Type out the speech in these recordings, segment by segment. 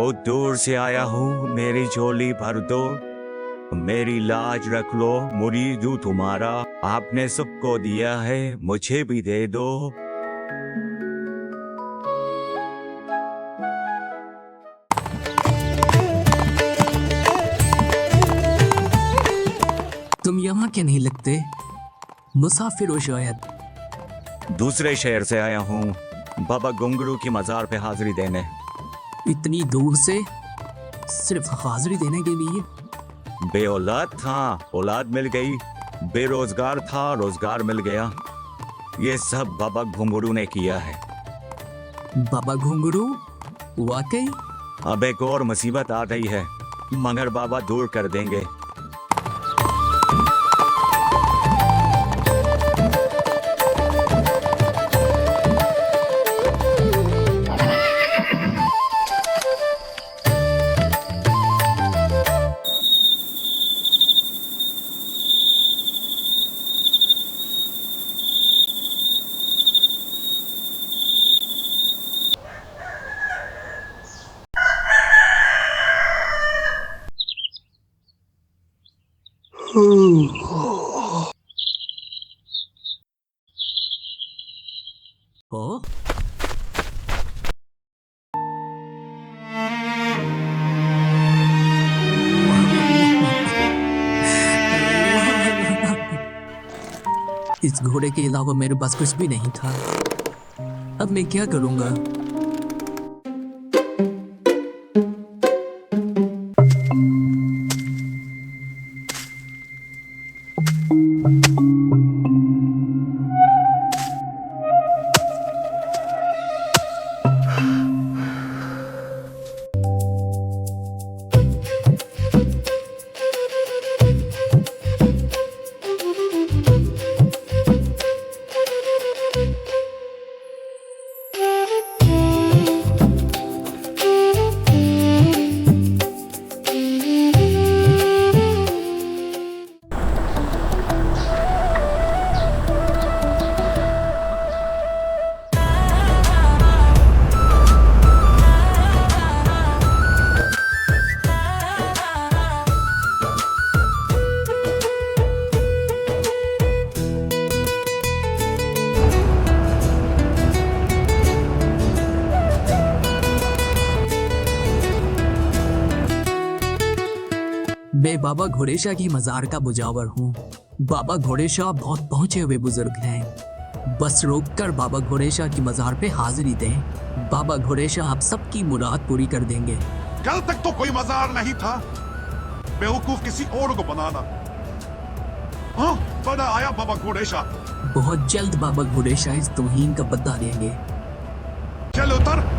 बहुत दूर से आया हूँ, मेरी झोली भर दो, मेरी लाज रख लो, मुरीद हूँ तुम्हारा, आपने सबको दिया है, मुझे भी दे दो। तुम यहाँ क्या नहीं लगते? मुसाफिर हो शायद। दूसरे शहर से आया हूँ, बाबा घुंगरू की मजार पे हाजिरी देने। इतनी दूर से सिर्फ हाजिरी देने के लिए? बे औलाद था, औलाद मिल गई, बेरोजगार था, रोजगार मिल गया। ये सब बाबा घुंगरू ने किया है। बाबा घुंगरू? वाकई? अब एक और मुसीबत आ गई है, मगर बाबा दूर कर देंगे। ओ? इस घोड़े के अलावा मेरे पास कुछ भी नहीं था। अब मैं क्या करूंगा? मैं बाबा घोड़ेशाह की मजार का मुजावर हूँ। बाबा घोड़ेशाह बहुत पहुंचे हुए बुजुर्ग हैं। बस रोककर बाबा घोड़ेशाह की मजार पे हाजिरी दें। बाबा घोड़ेशाह आप सबकी मुराद पूरी कर देंगे। कल तक तो कोई मजार नहीं था, बेवकूफ किसी और को बनाना। हाँ, बड़ा आया बाबा घोड़ेशाह। बहुत जल्द बाबा घोड़ेशाह इस तौहीन का बदला लेंगे। चल उतर।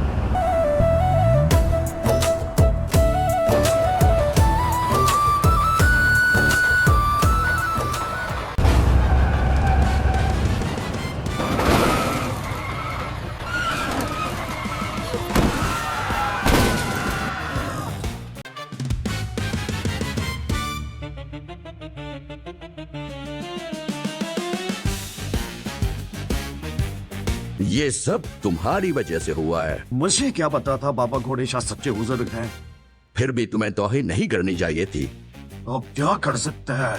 ये सब तुम्हारी वजह से हुआ है। मुझे क्या पता था बाबा घोड़ेशाह सच्चे बुजुर्ग हैं। फिर भी तुम्हें तौहीन नहीं करनी चाहिए थी। अब क्या कर सकते हैं?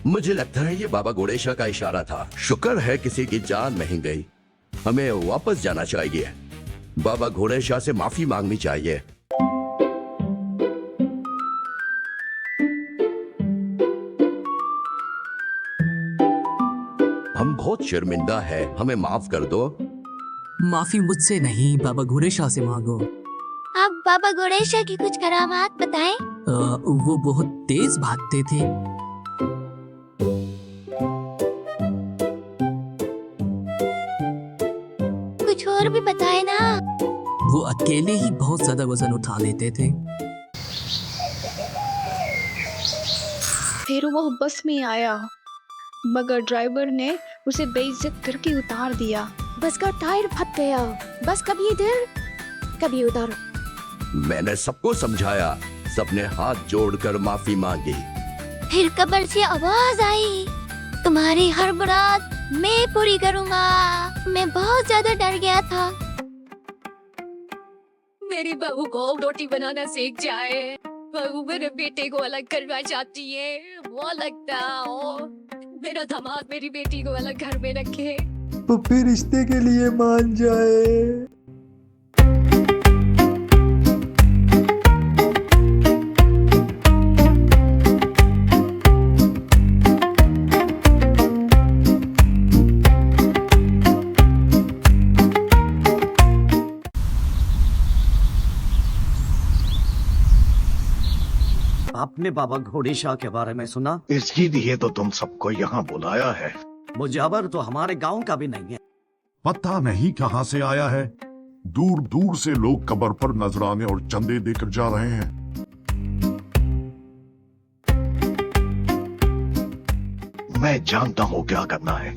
मुझे लगता है ये बाबा घोड़ेशाह का इशारा था। शुक्र है किसी की जान नहीं गई। हमें वापस जाना चाहिए। बाबा घोड़ेशाह से माफी मांगनी चाहिए। हम बहुत शर्मिंदा है, हमें माफ कर दो। माफी मुझसे नहीं, बाबा घोड़ेशाह से मांगो। आप बाबा घोड़ेशाह की कुछ करामात बताएं। वो बहुत तेज भागते थे। कुछ और भी बताएं ना। वो अकेले ही बहुत ज्यादा वजन उठा लेते थे। फिर वो बस में आया, मगर ड्राइवर ने उसे बेइज्जत करके उतार दिया। बस का टायर फट गया। बस कभी इधर कभी उधर। मैंने सबको समझाया, सबने हाथ जोड़कर माफी मांगी। फिर कब्र से आवाज आई, तुम्हारी हर मुराद मैं पूरी करूंगा। मैं बहुत ज्यादा डर गया था। मैं मेरी बहू को रोटी बनाना सीख जाए। बहू मेरे बेटे को अलग करना चाहती है। वो लगता हो मेरा दामाद मेरी बेटी को अलग घर में रखे। तो फिर रिश्ते के लिए मान जाए। आपने बाबा घोड़े शाह के बारे में सुना? इसके लिए तो तुम सबको यहाँ बुलाया है। मुजावर तो हमारे गांव का भी नहीं है। पता नहीं कहाँ से आया है। दूर दूर से लोग कब्र पर नजराने और चंदे देकर जा रहे हैं। मैं जानता हूँ क्या करना है।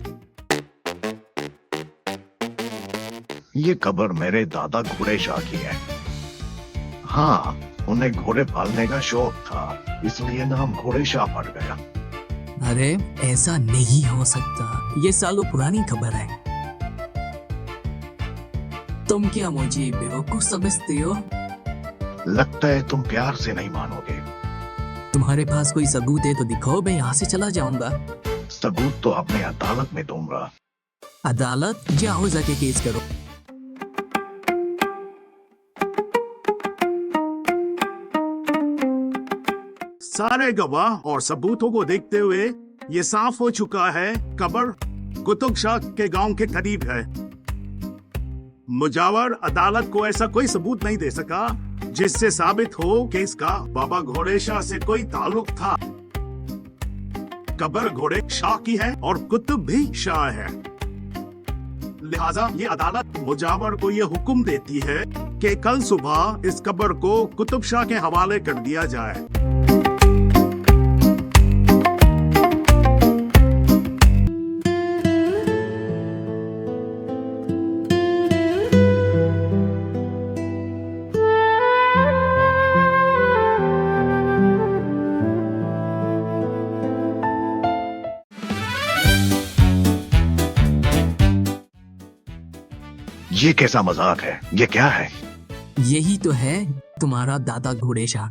ये कब्र मेरे दादा घोड़े शाह की है। हाँ, उन्हें घोड़े पालने का शौक था, इसलिए नाम घोड़े शाह पड़ गया। अरे ऐसा नहीं हो सकता, ये सालों पुरानी खबर है। तुम क्या मुझे बेवकूफ समझते हो? लगता है तुम प्यार से नहीं मानोगे। तुम्हारे पास कोई सबूत है तो दिखाओ, मैं यहाँ से चला जाऊंगा। सबूत तो अपने अदालत में दूंगा। अदालत? जाओ जाके केस करो। सारे गवाह और सबूतों को देखते हुए ये साफ हो चुका है, कब्र कुतुब शाह के गांव के करीब है। मुजावर अदालत को ऐसा कोई सबूत नहीं दे सका जिससे साबित हो कि इसका बाबा घोड़े शाह से कोई ताल्लुक था। कब्र घोड़े शाह की है और कुतुब भी शाह है। लिहाजा ये अदालत मुजावर को ये हुक्म देती है कि कल सुबह इस कब्र को कुतुब शाह के हवाले कर दिया जाए। ये कैसा मजाक है? ये क्या है? यही तो है तुम्हारा दादा घोड़े शाह।